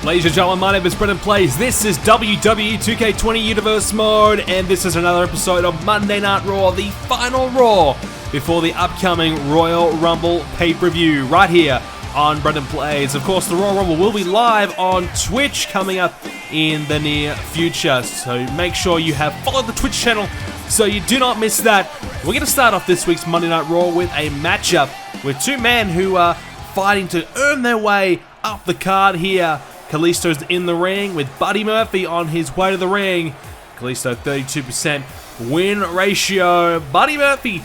Ladies and gentlemen, my name is BrendenPlayz. This is WWE 2k20 Universe Mode, and this is another episode of Monday Night Raw, the final Raw before the upcoming Royal Rumble pay-per-view, right here on BrendenPlayz. Of course, the Royal Rumble will be live on Twitch coming up in the near future, so make sure you have followed the Twitch channel so you do not miss that. We're going to start off this week's Monday Night Raw with a matchup with two men who are fighting to earn their way up the card here. Callisto's in the ring with Buddy Murphy on his way to the ring. Callisto 32% win ratio. Buddy Murphy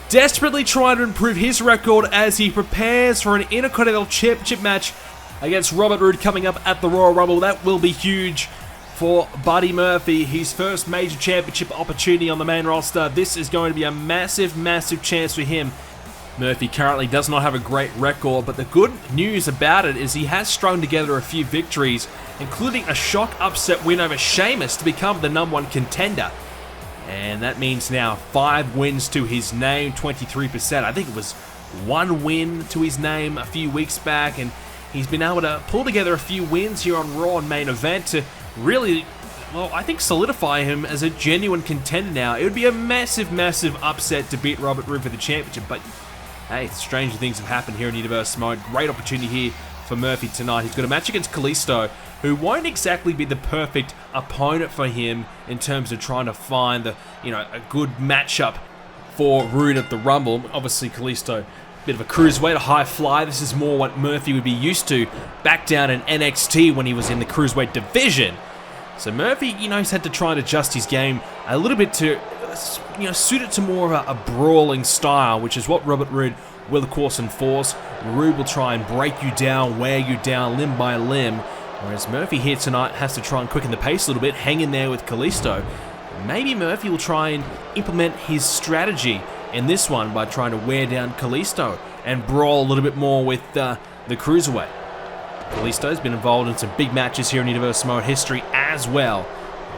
desperately trying to improve his record as he prepares for an Intercontinental Championship match against Robert Roode coming up at the Royal Rumble. That will be huge for Buddy Murphy. His first major championship opportunity on the main roster. This is going to be a massive, massive chance for him. Murphy currently does not have a great record, but the good news about it is he has strung together a few victories, including a shock upset win over Sheamus to become the #1 contender. And that means now 5 wins to his name, 23%. I think it was 1 win to his name a few weeks back, and he's been able to pull together a few wins here on Raw and main event to really, well, I think solidify him as a genuine contender now. It would be a massive, massive upset to beat Robert Roode for the championship, but hey, stranger things have happened here in Universe Mode. Great opportunity here for Murphy tonight. He's got a match against Callisto, who won't exactly be the perfect opponent for him in terms of trying to find a good matchup for Roode at the Rumble. Obviously, Callisto, bit of a cruiserweight, a high fly. This is more what Murphy would be used to back down in NXT when he was in the cruiserweight division. So Murphy, he's had to try and adjust his game a little bit to suit it to more of a brawling style, which is what Robert Roode will of course enforce. Roode will try and break you down, wear you down limb by limb, whereas Murphy here tonight has to try and quicken the pace a little bit, hang in there with Callisto. Maybe Murphy will try and implement his strategy in this one by trying to wear down Callisto and brawl a little bit more with the Cruiserweight. Callisto's been involved in some big matches here in Universe Mode history as well,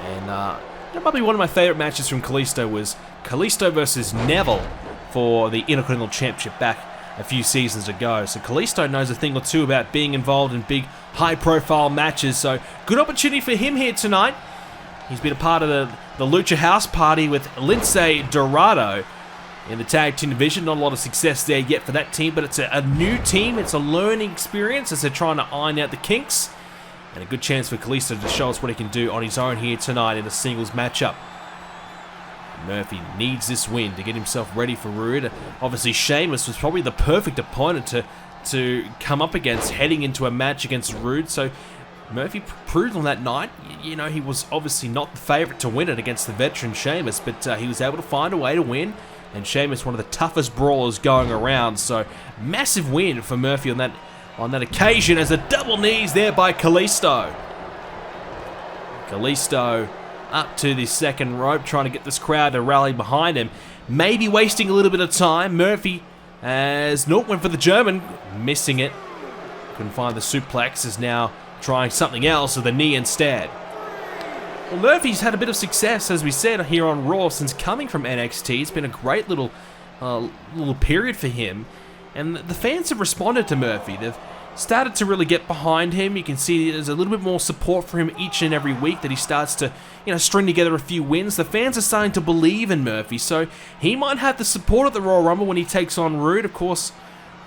and probably one of my favorite matches from Callisto was Callisto versus Neville for the Intercontinental Championship back a few seasons ago. So Callisto knows a thing or two about being involved in big, high-profile matches. So good opportunity for him here tonight. He's been a part of the Lucha House Party with Lince Dorado in the tag team division. Not a lot of success there yet for that team, but it's a new team. It's a learning experience as they're trying to iron out the kinks. And a good chance for Callisto to show us what he can do on his own here tonight in a singles matchup. Murphy needs this win to get himself ready for Roode. Obviously, Sheamus was probably the perfect opponent to come up against heading into a match against Roode. So Murphy proved on that night, he was obviously not the favourite to win it against the veteran Sheamus, but he was able to find a way to win. And Sheamus, one of the toughest brawlers going around. So massive win for Murphy on that occasion, as a double knees there by Callisto. Callisto up to the second rope, trying to get this crowd to rally behind him. Maybe wasting a little bit of time. Murphy, as Norton went for the German, missing it. Couldn't find the suplex, is now trying something else with a knee instead. Well, Murphy's had a bit of success, as we said, here on Raw since coming from NXT. It's been a great little period for him. And the fans have responded to Murphy. They've started to really get behind him. You can see there's a little bit more support for him each and every week that he starts to, string together a few wins. The fans are starting to believe in Murphy, so he might have the support of the Royal Rumble when he takes on Roode. Of course,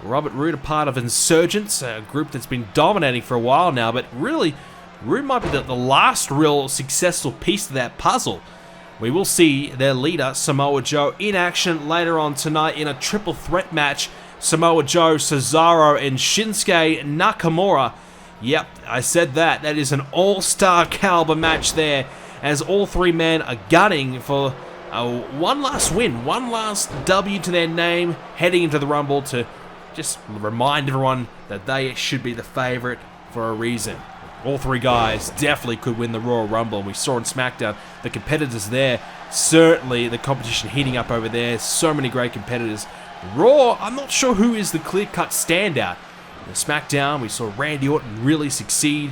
Robert Roode, a part of Insurgents, a group that's been dominating for a while now, but really, Roode might be the last real successful piece of that puzzle. We will see their leader, Samoa Joe, in action later on tonight in a triple threat match. Samoa Joe, Cesaro, and Shinsuke Nakamura. Yep, I said that. That is an all-star caliber match there, as all 3 men are gunning for one last win, one last W to their name, heading into the Rumble to just remind everyone that they should be the favorite for a reason. All 3 guys definitely could win the Royal Rumble. We saw in SmackDown the competitors there. Certainly the competition heating up over there. So many great competitors. Raw, I'm not sure who is the clear-cut standout. In SmackDown, we saw Randy Orton really succeed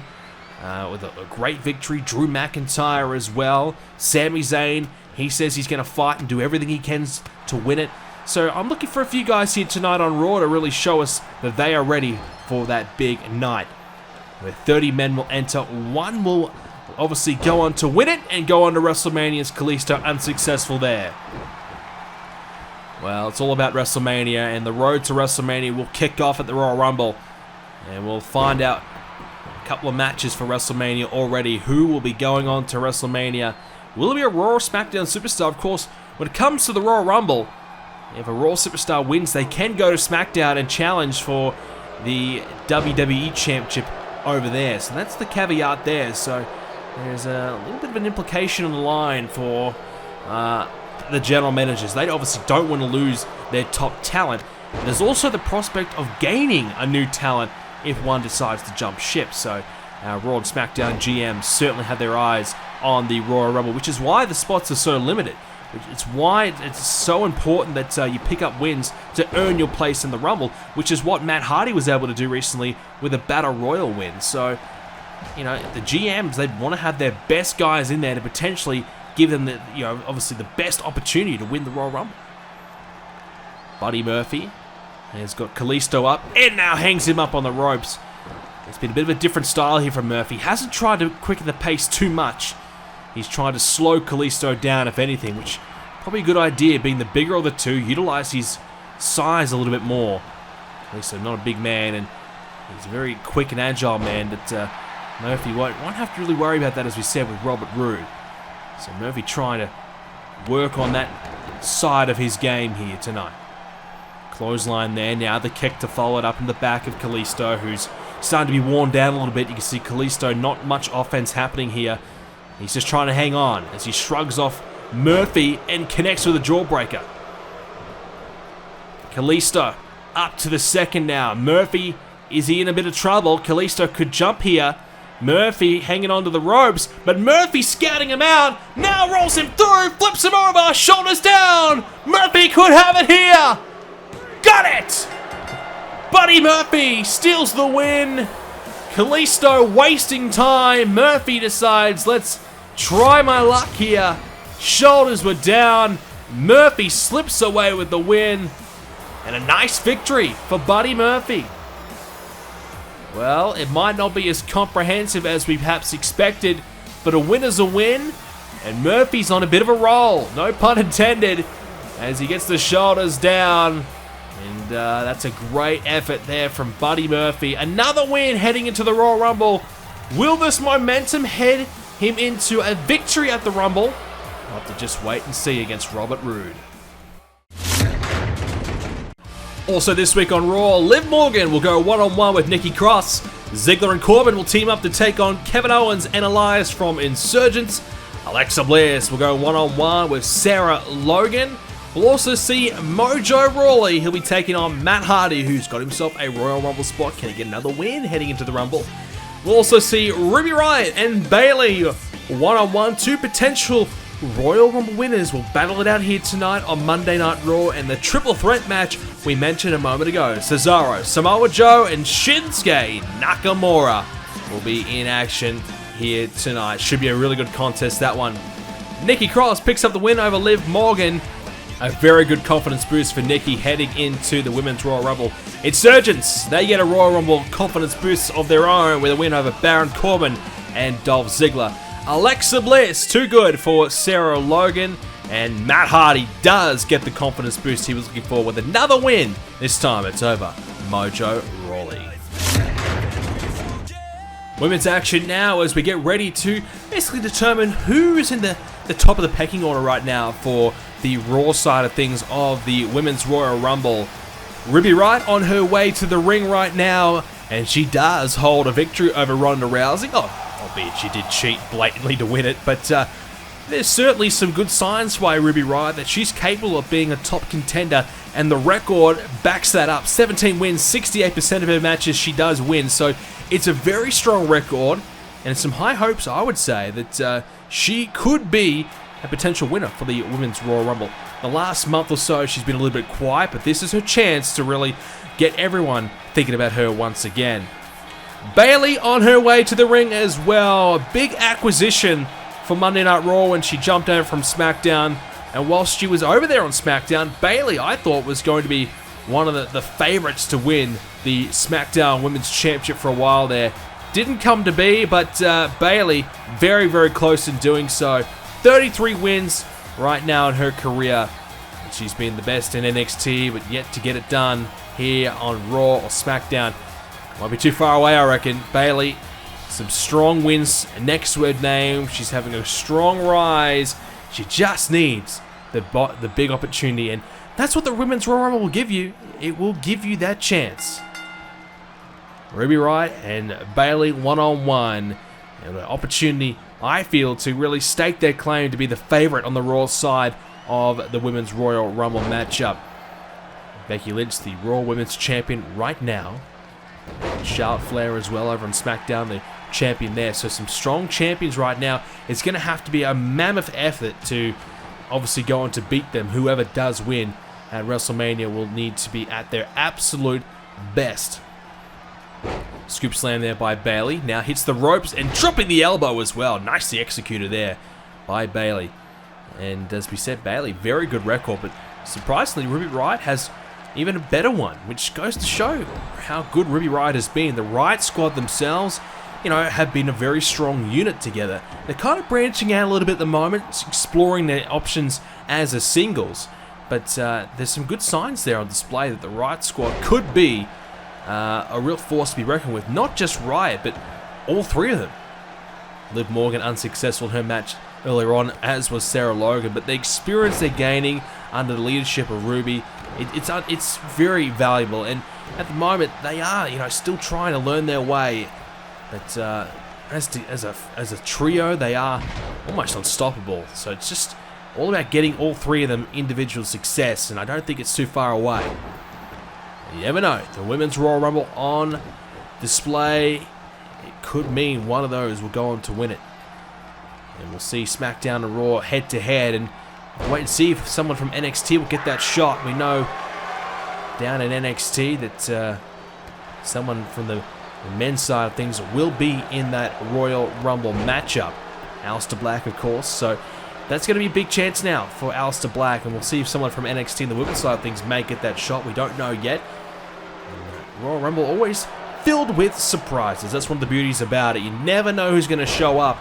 with a great victory. Drew McIntyre as well. Sami Zayn, he says he's going to fight and do everything he can to win it. So I'm looking for a few guys here tonight on Raw to really show us that they are ready for that big night. where 30 men will enter. One will obviously go on to win it and go on to WrestleMania as Callisto unsuccessful there. Well, it's all about WrestleMania, and the road to WrestleMania will kick off at the Royal Rumble. And we'll find out a couple of matches for WrestleMania already. Who will be going on to WrestleMania? Will it be a Raw or SmackDown superstar? Of course, when it comes to the Royal Rumble, if a Raw superstar wins, they can go to SmackDown and challenge for the WWE Championship over there. So that's the caveat there. So there's a little bit of an implication on the line for the general managers. They obviously don't want to lose their top talent. There's also the prospect of gaining a new talent if one decides to jump ship. So Raw and SmackDown GMs certainly have their eyes on the Royal Rumble, which is why the spots are so limited. It's why it's so important that you pick up wins to earn your place in the Rumble, which is what Matt Hardy was able to do recently with a Battle Royal win. So, you know, the GMs, they want to have their best guys in there to potentially give them the, you know, obviously the best opportunity to win the Royal Rumble. Buddy Murphy has got Callisto up and now hangs him up on the ropes. It's been a bit of a different style here from Murphy. Hasn't tried to quicken the pace too much. He's trying to slow Callisto down, if anything, which probably a good idea, being the bigger of the two. Utilize his size a little bit more. Callisto, not a big man, and he's a very quick and agile man, but Murphy won't have to really worry about that, as we said, with Robert Roode. So Murphy trying to work on that side of his game here tonight. Clothesline there, now the kick to follow it up in the back of Callisto, who's starting to be worn down a little bit. You can see Callisto, not much offense happening here. He's just trying to hang on as he shrugs off Murphy and connects with a jawbreaker. Callisto up to the second now. Murphy, is he in a bit of trouble? Callisto could jump here. Murphy hanging onto the ropes, but Murphy scouting him out. Now rolls him through, flips him over, shoulders down. Murphy could have it here. Got it! Buddy Murphy steals the win. Callisto wasting time. Murphy decides, let's try my luck here. Shoulders were down. Murphy slips away with the win. And a nice victory for Buddy Murphy. Well, it might not be as comprehensive as we perhaps expected, but a win is a win. And Murphy's on a bit of a roll, no pun intended, as he gets the shoulders down. And that's a great effort there from Buddy Murphy. Another win heading into the Royal Rumble. Will this momentum head him into a victory at the Rumble? We'll have to just wait and see against Robert Roode. Also this week on Raw, Liv Morgan will go one-on-one with Nikki Cross. Ziggler and Corbin will team up to take on Kevin Owens and Elias from Insurgents. Alexa Bliss will go one-on-one with Sarah Logan. We'll also see Mojo Rawley. He'll be taking on Matt Hardy, who's got himself a Royal Rumble spot. Can he get another win heading into the Rumble? We'll also see Riott and Bayley one-on-one. Two potential Royal Rumble winners will battle it out here tonight on Monday Night Raw, and the triple threat match we mentioned a moment ago. Cesaro, Samoa Joe, and Shinsuke Nakamura will be in action here tonight. Should be a really good contest, that one. Nikki Cross picks up the win over Liv Morgan. A very good confidence boost for Nikki heading into the Women's Royal Rumble. Insurgents, they get a Royal Rumble confidence boost of their own with a win over Baron Corbin and Dolph Ziggler. Alexa Bliss, too good for Sarah Logan. And Matt Hardy does get the confidence boost he was looking for with another win. This time it's over Mojo Rawley. Women's action now as we get ready to basically determine who is in the top of the pecking order right now for the Raw side of things of the Women's Royal Rumble. Ruby Riott on her way to the ring right now, and she does hold a victory over Ronda Rousey. Albeit she did cheat blatantly to win it, but there's certainly some good signs by Ruby Riott that she's capable of being a top contender, and the record backs that up. 17 wins, 68% of her matches she does win, so it's a very strong record, and some high hopes, I would say, that she could be a potential winner for the Women's Royal Rumble. The last month or so, she's been a little bit quiet, but this is her chance to really get everyone thinking about her once again. Bayley on her way to the ring as well. A big acquisition for Monday Night Raw when she jumped over from SmackDown. And whilst she was over there on SmackDown, Bayley, I thought, was going to be one of the favorites to win the SmackDown Women's Championship for a while there. Didn't come to be, but Bayley very, very close in doing so. 33 wins right now in her career. She's been the best in NXT, but yet to get it done here on Raw or SmackDown. Might be too far away, I reckon. Bayley, some strong wins next to her name. She's having a strong rise. She just needs the big opportunity, and that's what the Women's Royal Rumble will give you. It will give you that chance. Ruby Riott and Bayley one-on-one, and an opportunity, I feel, to really stake their claim to be the favorite on the Raw side of the Women's Royal Rumble matchup. Becky Lynch, the Raw Women's Champion right now. Charlotte Flair as well over on SmackDown, the champion there. So some strong champions right now. It's going to have to be a mammoth effort to obviously go on to beat them. Whoever does win at WrestleMania will need to be at their absolute best. Scoop slam there by Bayley. Now hits the ropes and dropping the elbow as well. Nicely executed there by Bayley. And as we said, Bayley, very good record, but surprisingly, Ruby Riott has even a better one, which goes to show how good Ruby Riott has been. The Riott squad themselves, have been a very strong unit together. They're kind of branching out a little bit at the moment, exploring their options as a singles, but there's some good signs there on display that the Riott squad could be a real force to be reckoned with. Not just Riott, but all three of them. Liv Morgan unsuccessful in her match earlier on, as was Sarah Logan, but the experience they're gaining under the leadership of Ruby, it's very valuable, and at the moment they are still trying to learn their way, but as a trio they are almost unstoppable. So it's just all about getting all three of them individual success, and I don't think it's too far away. You never know. The Women's Royal Rumble on display, it could mean one of those will go on to win it. And we'll see SmackDown and Raw head to head, and wait and see if someone from NXT will get that shot. We know down in NXT that someone from the men's side of things will be in that Royal Rumble matchup. Aleister Black, of course. So that's going to be a big chance now for Aleister Black, and we'll see if someone from NXT in the women's side of things may get that shot. We don't know yet. Royal Rumble always filled with surprises. That's one of the beauties about it. You never know who's going to show up.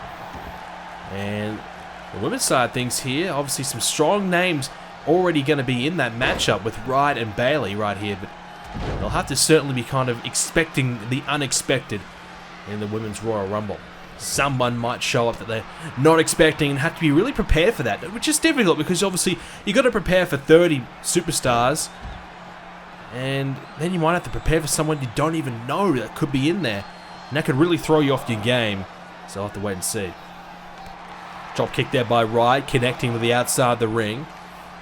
And the women's side of things here, obviously some strong names already going to be in that matchup with Riott and Bayley right here, but they'll have to certainly be kind of expecting the unexpected in the Women's Royal Rumble. Someone might show up that they're not expecting and have to be really prepared for that, which is difficult because obviously you've got to prepare for 30 superstars, and then you might have to prepare for someone you don't even know that could be in there, and that could really throw you off your game. So I'll have to wait and see. Drop kick there by Riott, connecting with the outside of the ring.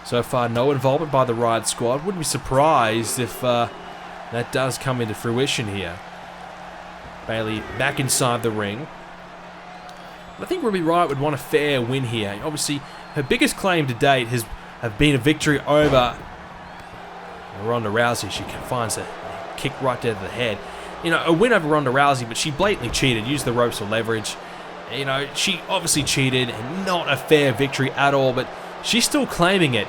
So far, no involvement by the Riott squad. Wouldn't be surprised if that does come into fruition here. Bayley back inside the ring. I think Ruby Riott would want a fair win here. Obviously, her biggest claim to date have been a victory over Ronda Rousey. She finds a kick right down to the head. A win over Ronda Rousey, but she blatantly cheated, used the ropes for leverage. She obviously cheated, and not a fair victory at all, but she's still claiming it.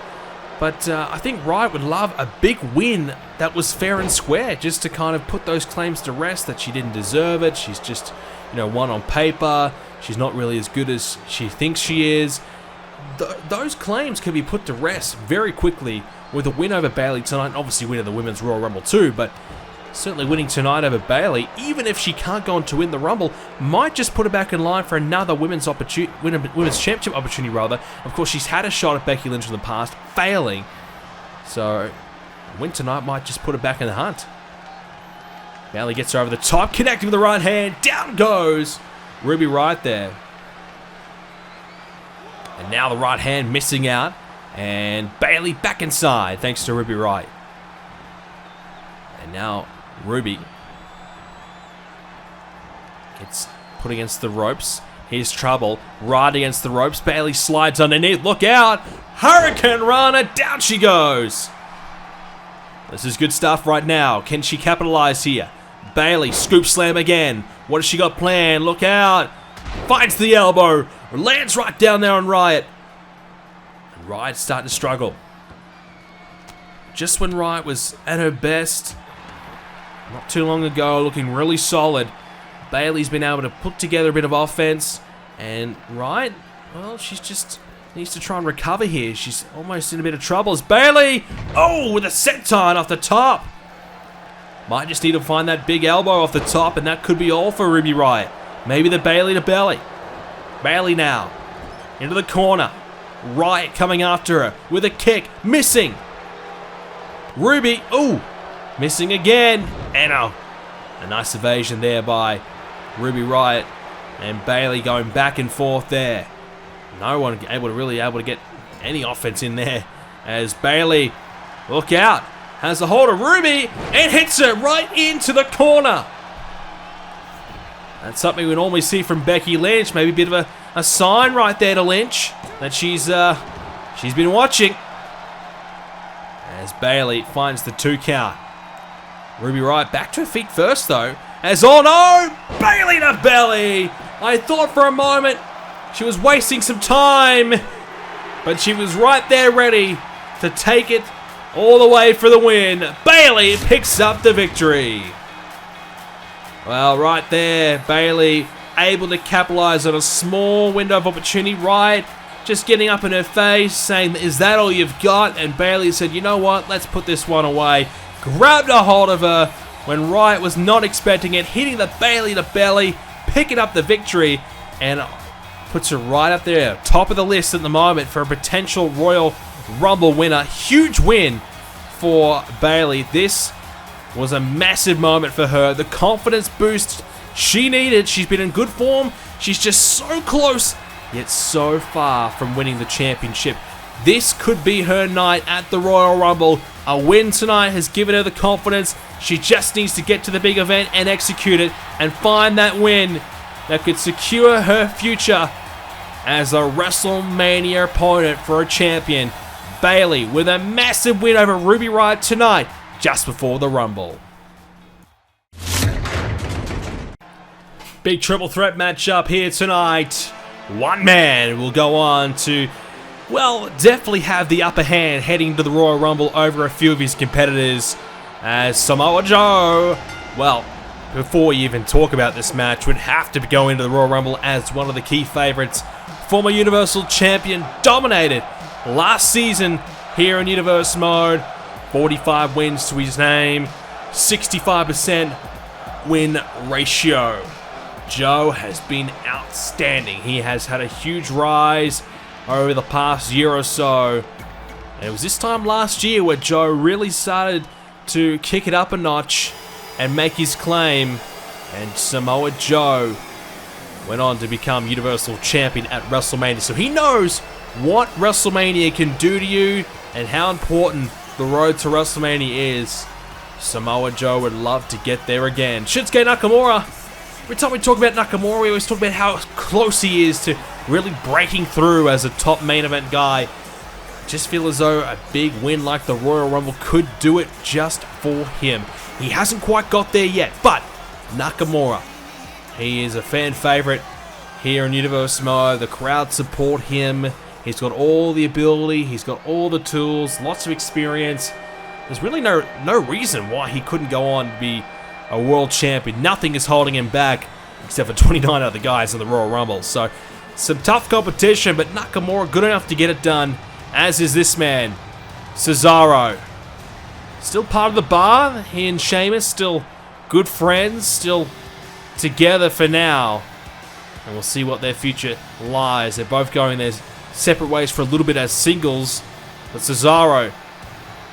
But I think Riott would love a big win that was fair and square, just to kind of put those claims to rest that she didn't deserve it. She's just, one on paper. She's not really as good as she thinks she is. Those claims can be put to rest very quickly with a win over Bayley tonight, and obviously winning the Women's Royal Rumble too, but certainly winning tonight over Bayley, even if she can't go on to win the Rumble, might just put her back in line for another women's championship opportunity, rather. Of course, she's had a shot at Becky Lynch in the past, failing. So, a win tonight might just put her back in the hunt. Bayley gets her over the top, connecting with the right hand. Down goes Ruby Riott there. And now the right hand missing out. And Bayley back inside, thanks to Ruby Riott. And now Ruby gets put against the ropes. Here's trouble. Right against the ropes. Bayley slides underneath. Look out! Hurricane Rana. Down she goes. This is good stuff right now. Can she capitalize here? Bayley scoop slam again. What has she got planned? Look out! Finds the elbow. Lands right down there on Riott. And Riott's starting to struggle. Just when Riott was at her best, not too long ago, looking really solid, Bayley's been able to put together a bit of offense. And Riott, well, she's just needs to try and recover here. She's almost in a bit of trouble. As Bayley, oh, with a senton off the top. Might just need to find that big elbow off the top, and that could be all for Ruby Riott. Maybe the Bayley to belly. Bayley now, into the corner. Riott coming after her with a kick, missing. Ruby, ooh, missing again. And a nice evasion there by Ruby Riott. And Bayley going back and forth there. No one really able to get any offense in there. As Bayley, look out, has a hold of Ruby and hits her right into the corner. That's something we normally see from Becky Lynch. Maybe a bit of a sign right there to Lynch that she's been watching. As Bayley finds the 2 count. Ruby Riott back to her feet first though. As oh no, Bayley to belly. I thought for a moment she was wasting some time, but she was right there ready to take it all the way for the win. Bayley picks up the victory. Well, right there, Bayley able to capitalize on a small window of opportunity. Riott just getting up in her face, saying, "Is that all you've got?" And Bayley said, "You know what? Let's put this one away." Grabbed a hold of her when Riott was not expecting it, hitting the Bayley to belly, picking up the victory, and puts her right up there, top of the list at the moment for a potential Royal Rumble winner. Huge win for Bayley. This was a massive moment for her. The confidence boost she needed. She's been in good form. She's just so close, yet so far from winning the championship. This could be her night at the Royal Rumble. A win tonight has given her the confidence. She just needs to get to the big event and execute it and find that win that could secure her future as a WrestleMania opponent for a champion. Bayley with a massive win over Ruby Riott tonight, just before the Rumble. Big triple threat matchup here tonight. One man will go on to, well, definitely have the upper hand heading to the Royal Rumble over a few of his competitors, as Samoa Joe, well, before you even talk about this match, would have to go into the Royal Rumble as one of the key favorites. Former Universal Champion, dominated last season here in Universe Mode. 45 wins to his name, 65% win ratio. Joe has been outstanding. He has had a huge rise over the past year or so. And it was this time last year where Joe really started to kick it up a notch and make his claim. And Samoa Joe went on to become Universal Champion at WrestleMania. So he knows what WrestleMania can do to you and how important the road to WrestleMania is. Samoa Joe would love to get there again. Shinsuke Nakamura. Every time we talk about Nakamura, we always talk about how close he is to really breaking through as a top main event guy. Just feel as though a big win like the Royal Rumble could do it just for him. He hasn't quite got there yet, but Nakamura, he is a fan favorite here in Universe Mode. The crowd support him. He's got all the ability, he's got all the tools, lots of experience. There's really no reason why he couldn't go on to be a world champion. Nothing is holding him back except for 29 other guys in the Royal Rumble. So some tough competition, but Nakamura good enough to get it done, as is this man, Cesaro. Still part of the bar. He and Sheamus still good friends, still together for now. And we'll see what their future lies. They're both going their separate ways for a little bit as singles. But Cesaro,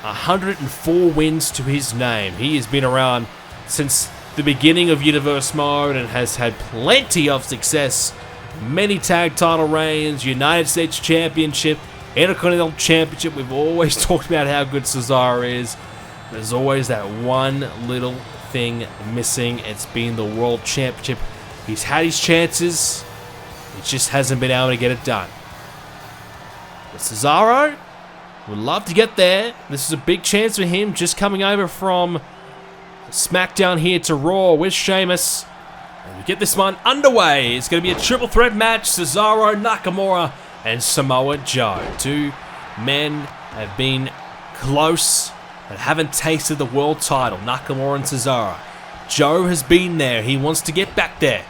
104 wins to his name. He has been around since the beginning of Universe Mode and has had plenty of success. Many tag title reigns, United States Championship, Intercontinental Championship. We've always talked about how good Cesaro is. There's always that one little thing missing. It's been the World Championship. He's had his chances. He just hasn't been able to get it done. But Cesaro would love to get there. This is a big chance for him, just coming over from SmackDown here to Raw with Sheamus. And we get this one underway. It's going to be a triple threat match. Cesaro, Nakamura, and Samoa Joe. Two men have been close but haven't tasted the world title. Nakamura and Cesaro. Joe has been there. He wants to get back there.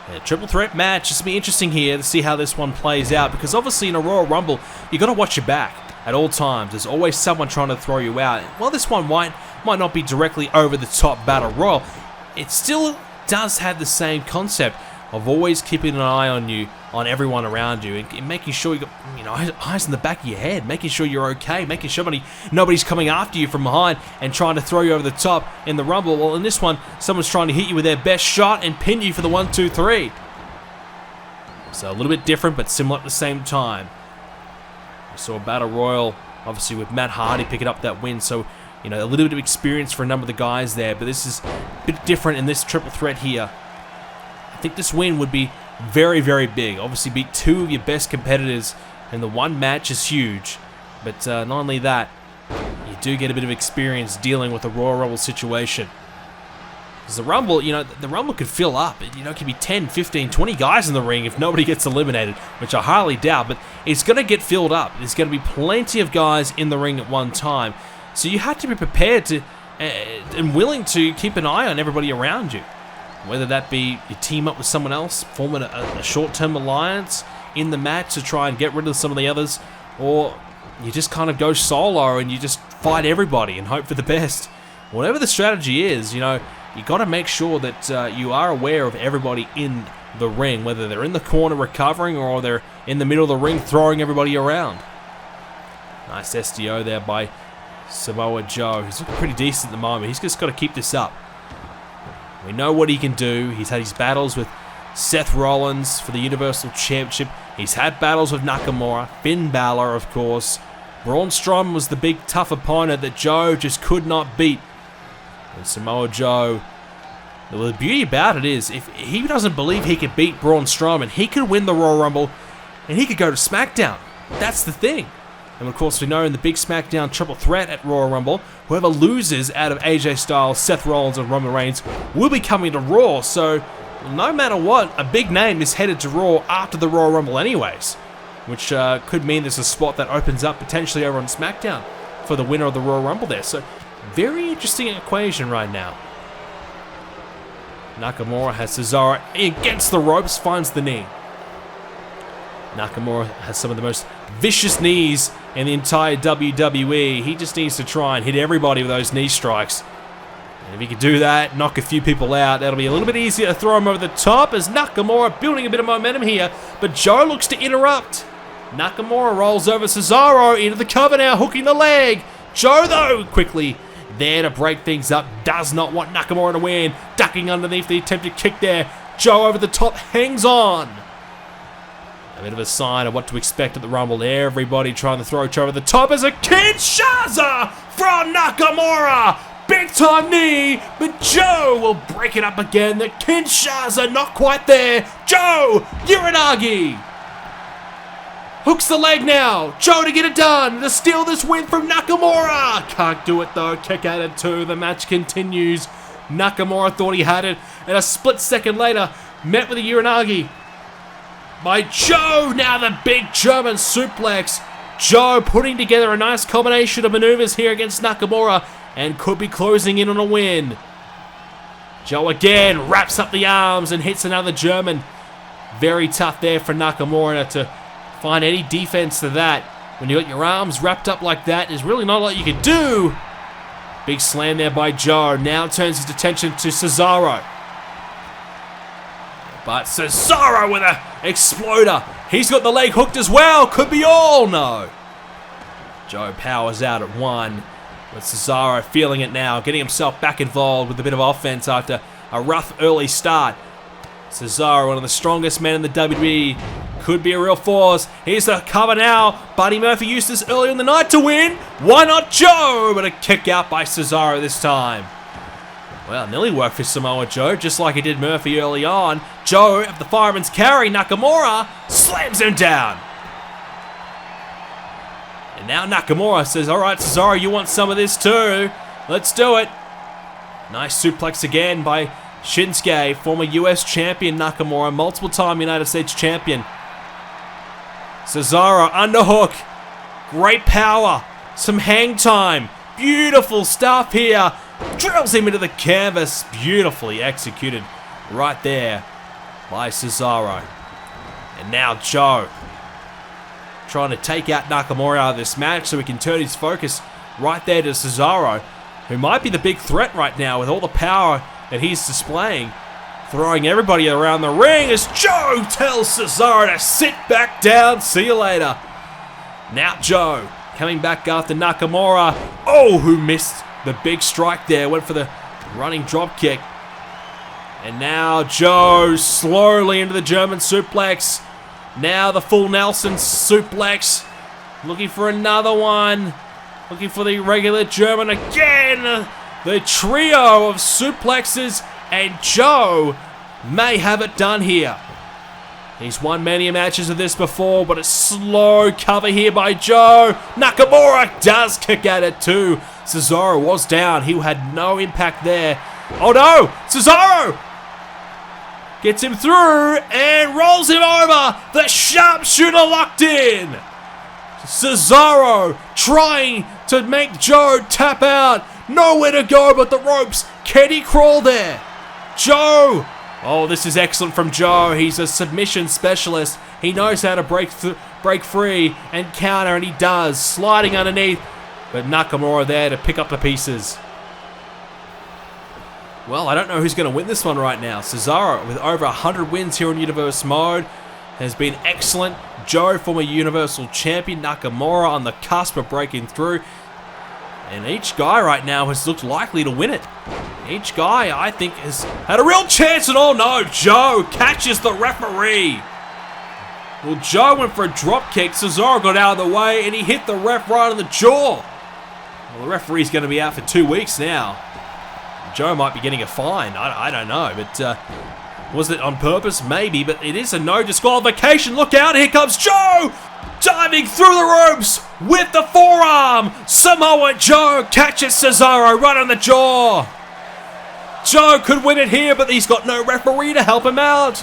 A triple threat match. It's going to be interesting here to see how this one plays out, because obviously in a Royal Rumble, you got to watch your back at all times. There's always someone trying to throw you out. While this one might not be directly over the top battle royal, it still does have the same concept of always keeping an eye on you, on everyone around you, and making sure you got, eyes in the back of your head, making sure you're okay, making sure nobody's coming after you from behind and trying to throw you over the top in the Rumble. Well, in this one, someone's trying to hit you with their best shot and pin you for the 1, 2, 3. So a little bit different, but similar at the same time. We saw a battle royal, obviously with Matt Hardy picking up that win, so a little bit of experience for a number of the guys there, but this is a bit different in this triple threat here. I think this win would be very, very big. Obviously beat 2 of your best competitors, and the one match is huge. But not only that, you do get a bit of experience dealing with a Royal Rumble situation. Because the Rumble, the Rumble could fill up. It could be 10, 15, 20 guys in the ring if nobody gets eliminated, which I highly doubt, but it's going to get filled up. There's going to be plenty of guys in the ring at one time. So you have to be prepared to and willing to keep an eye on everybody around you. Whether that be you team up with someone else, forming a short-term alliance in the match to try and get rid of some of the others, or you just kind of go solo and you just fight everybody and hope for the best. Whatever the strategy is, you got to make sure that you are aware of everybody in the ring, whether they're in the corner recovering or they're in the middle of the ring throwing everybody around. Nice SDO there by Samoa Joe. He's looking pretty decent at the moment. He's just got to keep this up. We know what he can do. He's had his battles with Seth Rollins for the Universal Championship. He's had battles with Nakamura, Finn Balor, of course. Braun Strowman was the big, tough opponent that Joe just could not beat. And Samoa Joe, well, the beauty about it is, if he doesn't believe he could beat Braun Strowman, he could win the Royal Rumble and he could go to SmackDown. That's the thing. And of course, we know in the big SmackDown triple threat at Royal Rumble, whoever loses out of AJ Styles, Seth Rollins, and Roman Reigns will be coming to Raw. So, no matter what, a big name is headed to Raw after the Royal Rumble anyways. Which could mean there's a spot that opens up potentially over on SmackDown for the winner of the Royal Rumble there. So, very interesting equation right now. Nakamura has Cesaro against the ropes, finds the knee. Nakamura has some of the most vicious knees in the entire WWE. He just needs to try and hit everybody with those knee strikes. And if he can do that, knock a few people out, that'll be a little bit easier to throw him over the top as Nakamura building a bit of momentum here. But Joe looks to interrupt. Nakamura rolls over Cesaro into the cover now, hooking the leg. Joe, though, quickly there to break things up. Does not want Nakamura to win. Ducking underneath the attempted kick there. Joe over the top, hangs on. A bit of a sign of what to expect at the Rumble. Everybody trying to throw each over the top as a Kinshasa from Nakamura. Big time knee, but Joe will break it up again. The Kinshasa not quite there. Joe Uranagi hooks the leg now. Joe to get it done, to steal this win from Nakamura. Can't do it though. Kick out at 2. The match continues. Nakamura thought he had it, and a split second later met with a Uranagi by Joe. Now the big German suplex. Joe putting together a nice combination of maneuvers here against Nakamura and could be closing in on a win. Joe again wraps up the arms and hits another German. Very tough there for Nakamura to find any defense to that. When you got your arms wrapped up like that, there's really not a lot you can do. Big slam there by Joe. Now turns his attention to Cesaro. But Cesaro with an exploder. He's got the leg hooked as well. Could be all. No. Joe powers out at 1. With Cesaro feeling it now. Getting himself back involved with a bit of offense after a rough early start. Cesaro, one of the strongest men in the WWE. Could be a real force. Here's the cover now. Buddy Murphy used this earlier in the night to win. Why not Joe? But a kick out by Cesaro this time. Well, nearly worked for Samoa Joe, just like he did Murphy early on. Joe, of the fireman's carry, Nakamura slams him down. And now Nakamura says, all right, Cesaro, you want some of this too? Let's do it. Nice suplex again by Shinsuke, former US champion Nakamura, multiple-time United States champion. Cesaro, underhook. Great power. Some hang time. Beautiful stuff here. Drills him into the canvas. Beautifully executed right there by Cesaro. And now Joe trying to take out Nakamura out of this match so he can turn his focus right there to Cesaro, who might be the big threat right now with all the power that he's displaying. Throwing everybody around the ring as Joe tells Cesaro to sit back down. See you later. Now Joe coming back after Nakamura. Oh, who missed the big strike there. Went for the running drop kick. And now Joe slowly into the German suplex. Now the full Nelson suplex. Looking for another one. Looking for the regular German again. The trio of suplexes, and Joe may have it done here. He's won many matches of this before, but a slow cover here by Joe. Nakamura does kick at it too. Cesaro was down. He had no impact there. Oh no! Cesaro gets him through and rolls him over. The sharpshooter locked in. Cesaro trying to make Joe tap out. Nowhere to go but the ropes. Can he crawl there? Joe. Oh, this is excellent from Joe. He's a submission specialist. He knows how to break free and counter, and he does. Sliding underneath, but Nakamura there to pick up the pieces. Well, I don't know who's going to win this one right now. Cesaro, with over 100 wins here in Universe Mode, has been excellent. Joe, former Universal Champion. Nakamura on the cusp of breaking through. And each guy right now has looked likely to win it. Each guy, I think, has had a real chance. And oh no, Joe catches the referee. Well, Joe went for a drop kick. Cesaro got out of the way, and he hit the ref right on the jaw. Well, the referee's going to be out for 2 weeks now. Joe might be getting a fine. I don't know, but was it on purpose? Maybe, but it is a no disqualification. Look out, here comes Joe! Diving through the ropes with the forearm. Samoa Joe catches Cesaro right on the jaw. Joe could win it here, but he's got no referee to help him out.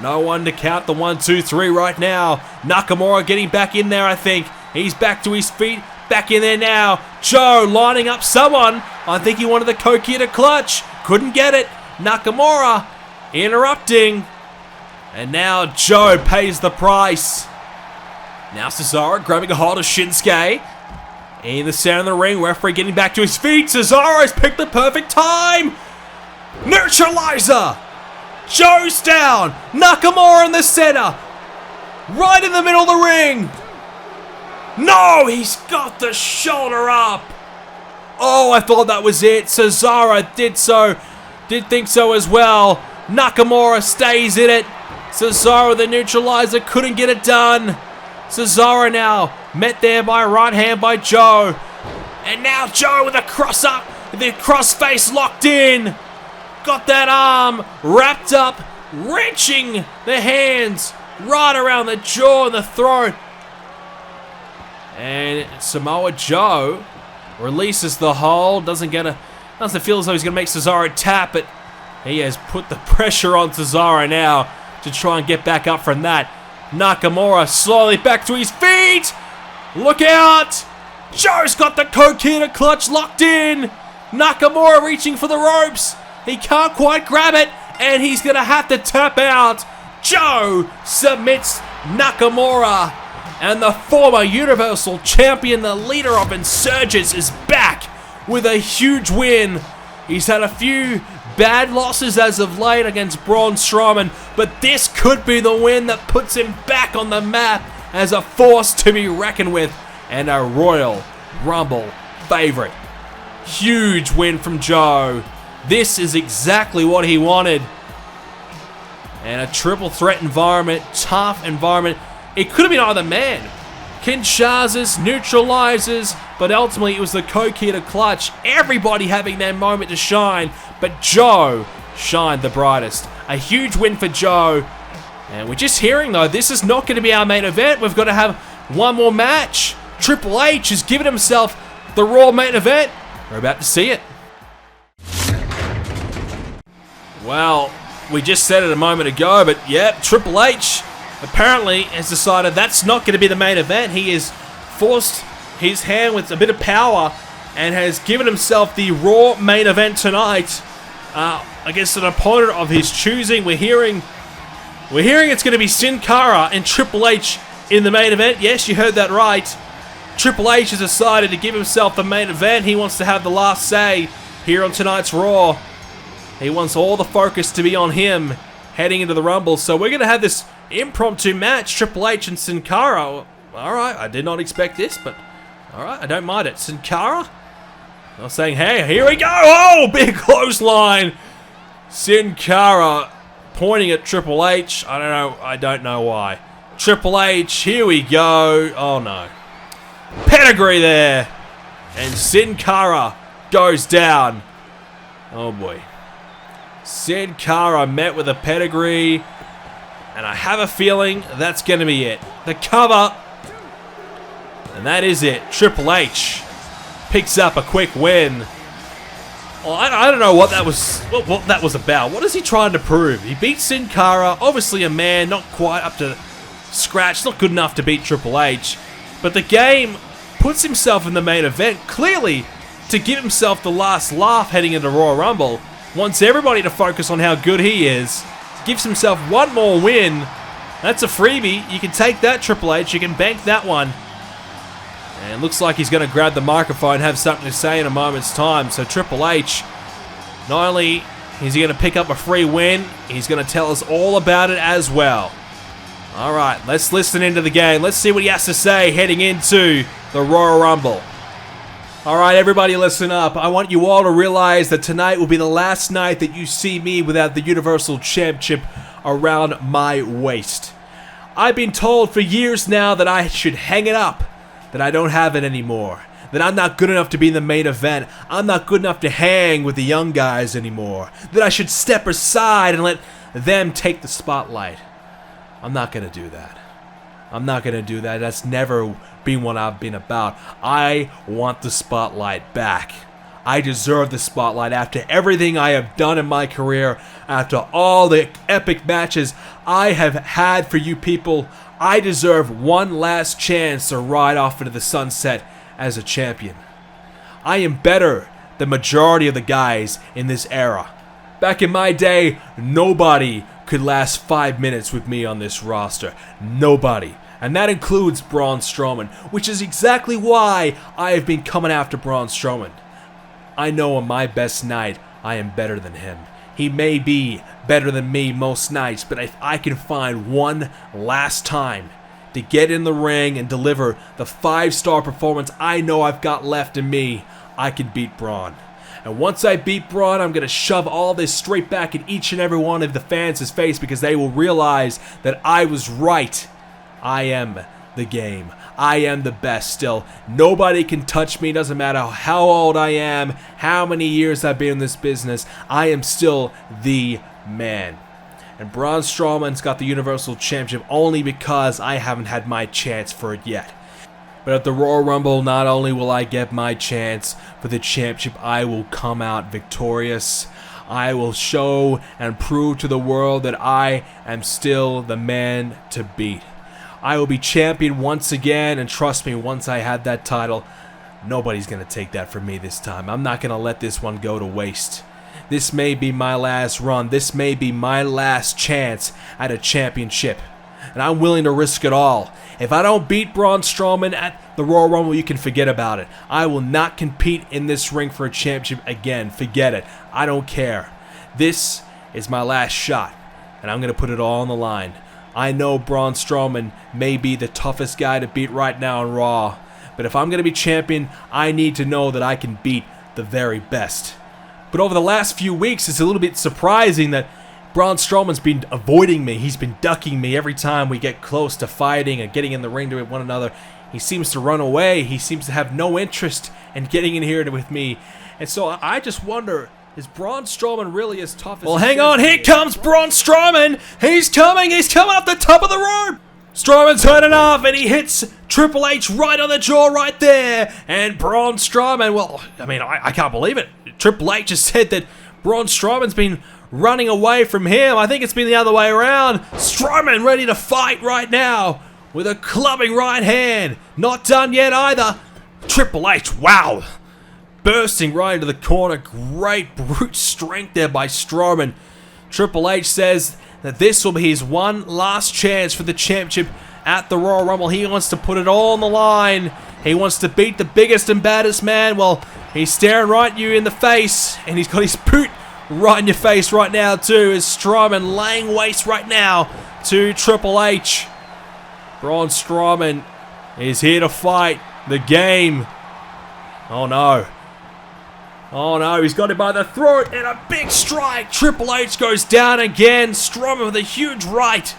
No one to count the 1, 2, 3 right now. Nakamura getting back in there, I think. He's back to his feet. Back in there now. Joe lining up someone. I think he wanted the Coquina clutch. Couldn't get it. Nakamura interrupting. And now Joe pays the price. Now Cesaro grabbing a hold of Shinsuke. In the center of the ring, referee getting back to his feet. Cesaro's picked the perfect time. Neutralizer. Joe's down. Nakamura in the center. Right in the middle of the ring. No, he's got the shoulder up. Oh, I thought that was it. Cesaro did think so as well. Nakamura stays in it. Cesaro, the neutralizer, couldn't get it done. Cesaro now met there by right hand by Joe. And now Joe with a cross up, the cross face locked in. Got that arm wrapped up, wrenching the hands right around the jaw and the throat. And Samoa Joe releases the hold. Doesn't feel as though he's going to make Cesaro tap, but he has put the pressure on Cesaro now to try and get back up from that. Nakamura slowly back to his feet. Look out! Joe's got the Coquina clutch locked in. Nakamura reaching for the ropes. He can't quite grab it, and he's going to have to tap out. Joe submits Nakamura. And the former Universal Champion, the leader of Insurgents, is back with a huge win. He's had a few bad losses as of late against Braun Strowman, but this could be the win that puts him back on the map as a force to be reckoned with and a Royal Rumble favorite. Huge win from Joe. This is exactly what he wanted. And a triple threat environment, tough environment. It could have been either man. Kinshasas, neutralizers, but ultimately it was the Coquina clutch. Everybody having their moment to shine, but Joe shined the brightest. A huge win for Joe. And we're just hearing though, this is not going to be our main event. We've got to have one more match. Triple H has given himself the Raw main event. We're about to see it. Well, we just said it a moment ago, but yeah, Triple H apparently has decided that's not going to be the main event. He has forced his hand with a bit of power and has given himself the Raw main event tonight against an opponent of his choosing. We're hearing it's going to be Sin Cara and Triple H in the main event. Yes, you heard that right. Triple H has decided to give himself the main event. He wants to have the last say here on tonight's Raw. He wants all the focus to be on him heading into the Rumble. So we're going to have this impromptu match, Triple H and Sin Cara. Alright, I did not expect this, but alright, I don't mind it. Sin Cara? I was saying, hey, here we go! Oh, big clothesline! Sin Cara pointing at Triple H. I don't know why. Triple H, here we go. Oh no. Pedigree there. And Sin Cara goes down. Oh boy. Sin Cara met with a pedigree. And I have a feeling that's going to be it. The cover. And that is it. Triple H picks up a quick win. Well, I don't know what that was about. What is he trying to prove? He beat Sin Cara. Obviously a man, not quite up to scratch. Not good enough to beat Triple H. But the game puts himself in the main event, clearly to give himself the last laugh heading into Royal Rumble. Wants everybody to focus on how good he is. Gives himself one more win. That's a freebie. You can take that, Triple H. You can bank that one. And it looks like he's going to grab the microphone and have something to say in a moment's time. So Triple H, not only is he going to pick up a free win, he's going to tell us all about it as well. Alright, let's listen into the game. Let's see what he has to say heading into the Royal Rumble. Alright, everybody listen up. I want you all to realize that tonight will be the last night that you see me without the Universal Championship around my waist. I've been told for years now that I should hang it up, that I don't have it anymore, that I'm not good enough to be in the main event, I'm not good enough to hang with the young guys anymore, that I should step aside and let them take the spotlight. I'm not going to do that. I'm not going to do that. That's never been what I've been about. I want the spotlight back. I deserve the spotlight after everything I have done in my career, after all the epic matches I have had for you people. I deserve one last chance to ride off into the sunset as a champion. I am better than majority of the guys in this era. Back in my day, nobody could last 5 minutes with me on this roster. Nobody. And that includes Braun Strowman, which is exactly why I have been coming after Braun Strowman. I know on my best night, I am better than him. He may be better than me most nights, but if I can find one last time to get in the ring and deliver the 5-star performance I know I've got left in me, I can beat Braun. And once I beat Braun, I'm going to shove all this straight back in each and every one of the fans' face because they will realize that I was right. I am the game. I am the best still. Nobody can touch me. Doesn't matter how old I am, how many years I've been in this business. I am still the man. And Braun Strowman's got the Universal Championship only because I haven't had my chance for it yet. But at the Royal Rumble, not only will I get my chance for the championship, I will come out victorious. I will show and prove to the world that I am still the man to beat. I will be champion once again, and trust me, once I have that title, nobody's going to take that from me this time. I'm not going to let this one go to waste. This may be my last run. This may be my last chance at a championship. And I'm willing to risk it all. If I don't beat Braun Strowman at the Royal Rumble, you can forget about it. I will not compete in this ring for a championship again. Forget it. I don't care. This is my last shot, and I'm going to put it all on the line. I know Braun Strowman may be the toughest guy to beat right now on Raw, but if I'm going to be champion, I need to know that I can beat the very best. But over the last few weeks, it's a little bit surprising that Braun Strowman's been avoiding me. He's been ducking me every time we get close to fighting and getting in the ring to one another. He seems to run away. He seems to have no interest in getting in here with me. And so I just wonder, is Braun Strowman really as tough as... Well, hang on. Here comes Braun Strowman. He's coming. He's coming up the top of the rope. Strowman's turning off, and he hits Triple H right on the jaw right there. And Braun Strowman, well, I mean, I can't believe it. Triple H just said that Braun Strowman's been running away from him. I think it's been the other way around. Strowman ready to fight right now with a clubbing right hand. Not done yet either. Triple H, wow. bursting right into the corner. Great brute strength there by Strowman. Triple H says that this will be his one last chance for the championship at the Royal Rumble. He wants to put it all on the line. He wants to beat the biggest and baddest man. Well, he's staring right at you in the face, and he's got his boot right in your face right now too, as Strowman laying waste right now to Triple H. Braun Strowman is here to fight the game. Oh no. Oh no, he's got him by the throat, and a big strike. Triple H goes down again. Strowman with a huge right.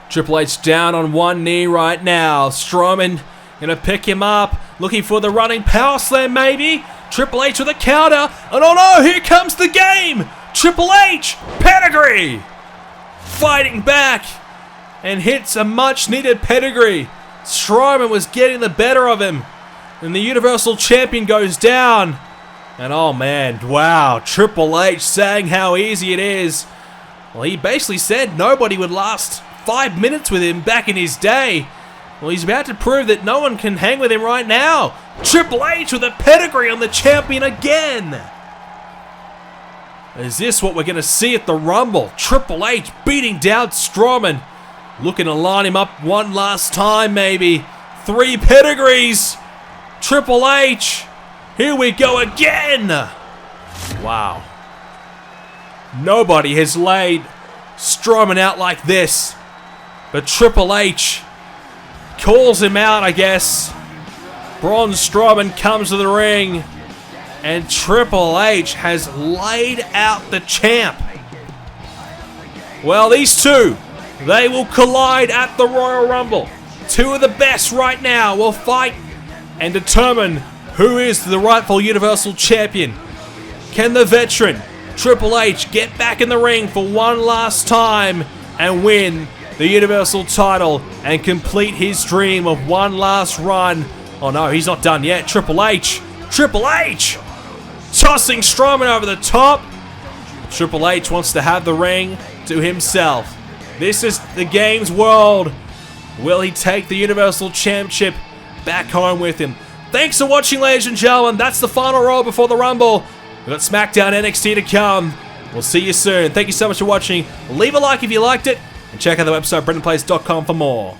Triple H down on one knee right now. Strowman gonna pick him up, looking for the running power slam maybe. Triple H with a counter, and oh no, here comes the game. Triple H, pedigree. Fighting back, and hits a much needed pedigree. Strowman was getting the better of him, and the Universal Champion goes down. And oh man, wow, Triple H saying how easy it is. Well, he basically said nobody would last 5 minutes with him back in his day. Well, he's about to prove that no one can hang with him right now. Triple H with a pedigree on the champion again. Is this what we're going to see at the Rumble? Triple H beating down Strowman. Looking to line him up one last time maybe. 3 pedigrees. Triple H. Here we go again! Wow. Nobody has laid Strowman out like this. But Triple H calls him out, I guess. Braun Strowman comes to the ring. And Triple H has laid out the champ. Well, these two, they will collide at the Royal Rumble. Two of the best right now will fight and determine who is the rightful Universal Champion. Can the veteran Triple H get back in the ring for one last time and win the Universal title and complete his dream of one last run? Oh no, he's not done yet. Triple H! Triple H! Tossing Strowman over the top. Triple H wants to have the ring to himself. This is the game's world. Will he take the Universal Championship back home with him? Thanks for watching, ladies and gentlemen. That's the final Raw before the Rumble. We've got SmackDown NXT to come. We'll see you soon. Thank you so much for watching. Leave a like if you liked it, and check out the website BrendenPlayz.com for more.